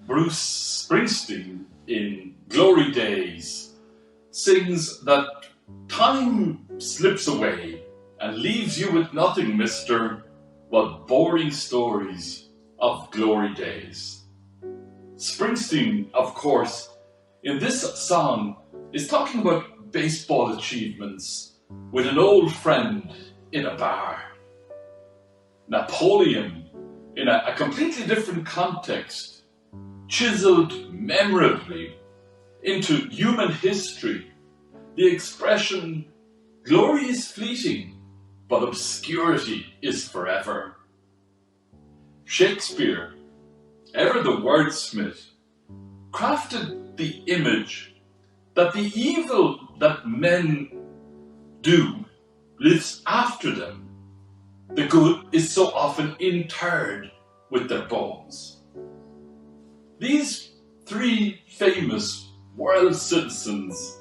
Bruce Springsteen in Glory Days sings that time slips away and leaves you with nothing, mister, but boring stories of glory days. Springsteen, of course, in this song is talking about baseball achievements with an old friend in a bar. Napoleon, in a completely different context, chiseled memorably into human history the expression, glory is fleeting, but obscurity is forever. Shakespeare, ever the wordsmith, crafted the image that the evil that men do lives after them. The good is so often interred with their bones. These three famous world citizens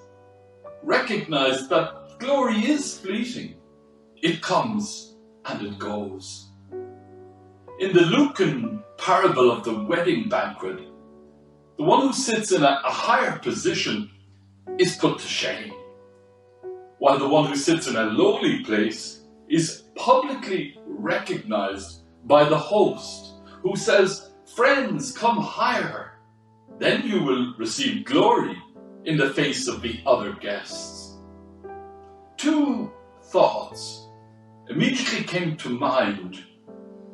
recognize that glory is fleeting. It comes and it goes. In the Lucan parable of the wedding banquet, the one who sits in a higher position is put to shame, while the one who sits in a lowly place is publicly recognized by the host, who says, "Friends, come higher, then you will receive glory in the face of the other guests." Two thoughts immediately came to mind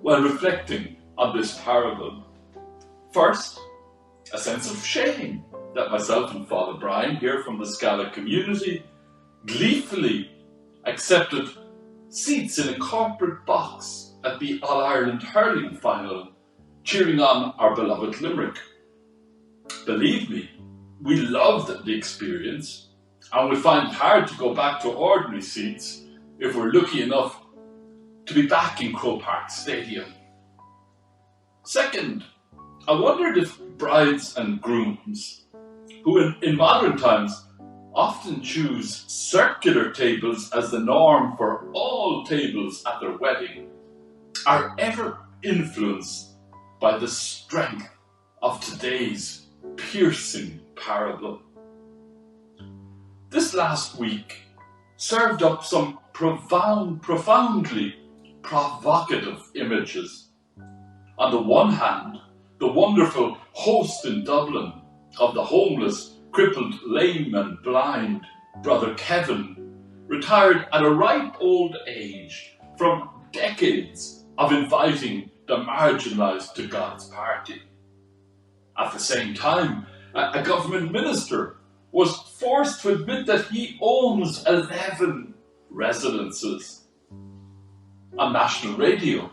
while reflecting on this parable. First, a sense of shame that myself and Father Brian, here from the Scala community, gleefully accepted seats in a corporate box at the All-Ireland hurling final, cheering on our beloved Limerick. Believe me, we loved the experience, and we find it hard to go back to ordinary seats if we're lucky enough to be back in Croke Park Stadium. Second, I wondered if brides and grooms, who in modern times often choose circular tables as the norm for all tables at their wedding, are ever influenced by the strength of today's piercing parable. This last week served up some profoundly provocative images. On the one hand, the wonderful host in Dublin of the homeless, crippled, lame and blind Brother Kevin, retired at a ripe old age from decades of inviting the marginalised to God's party. At the same time, a government minister was forced to admit that he owns 11 residences. On national radio,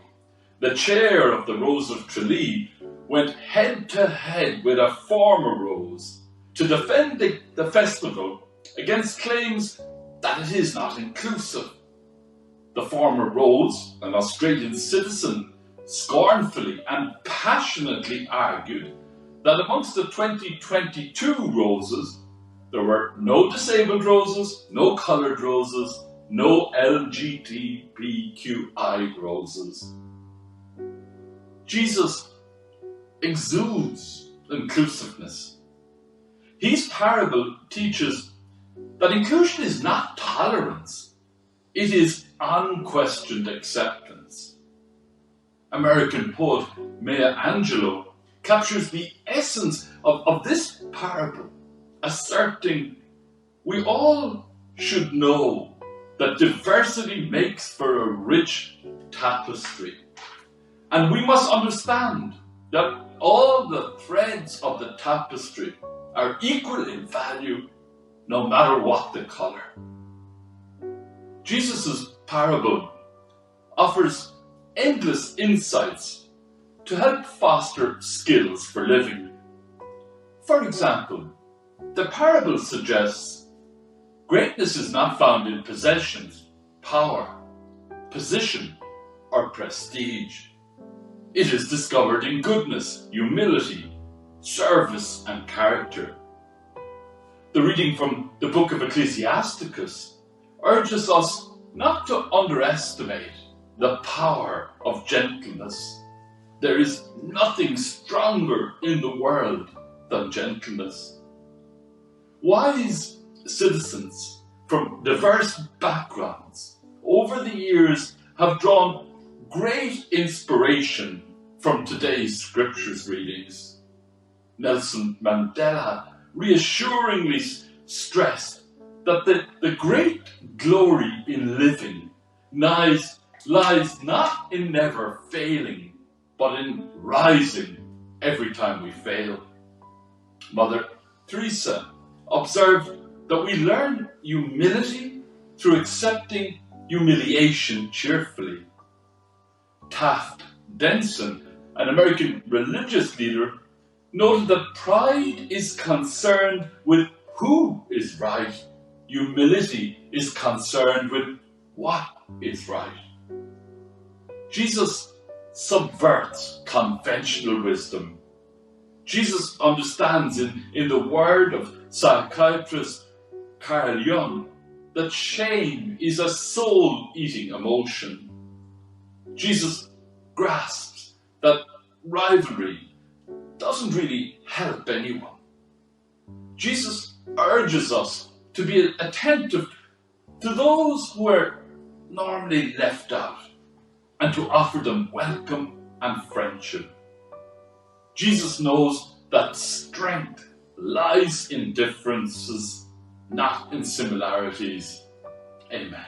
the chair of the Rose of Tralee went head to head with a former Rose to defend the festival against claims that it is not inclusive. The former Rose, an Australian citizen, scornfully and passionately argued that amongst the 2022 roses, there were no disabled roses, no coloured roses, no LGBTQI roses. Jesus exudes inclusiveness. His parable teaches that inclusion is not tolerance, it is unquestioned acceptance. American poet Maya Angelou captures the essence of this parable, asserting, "We all should know that diversity makes for a rich tapestry, and we must understand that all the threads of the tapestry are equal in value, no matter what the colour." Jesus' parable offers endless insights to help foster skills for living. For example, the parable suggests greatness is not found in possessions, power, position, or prestige. It is discovered in goodness, humility, service, and character. The reading from the book of Ecclesiasticus urges us not to underestimate the power of gentleness, there is nothing stronger in the world than gentleness. Wise citizens from diverse backgrounds over the years have drawn great inspiration from today's scriptures readings. Nelson Mandela reassuringly stressed that the great glory in living lies not in never failing, but in rising every time we fail. Mother Teresa observed that we learn humility through accepting humiliation cheerfully. Taft Denson, an American religious leader, noted that pride is concerned with who is right. Humility is concerned with what is right. Jesus subverts conventional wisdom. Jesus understands in the word of psychiatrist Carl Jung that shame is a soul-eating emotion. Jesus grasps that rivalry doesn't really help anyone. Jesus urges us to be attentive to those who are normally left out and to offer them welcome and friendship. Jesus knows that strength lies in differences, not in similarities. Amen.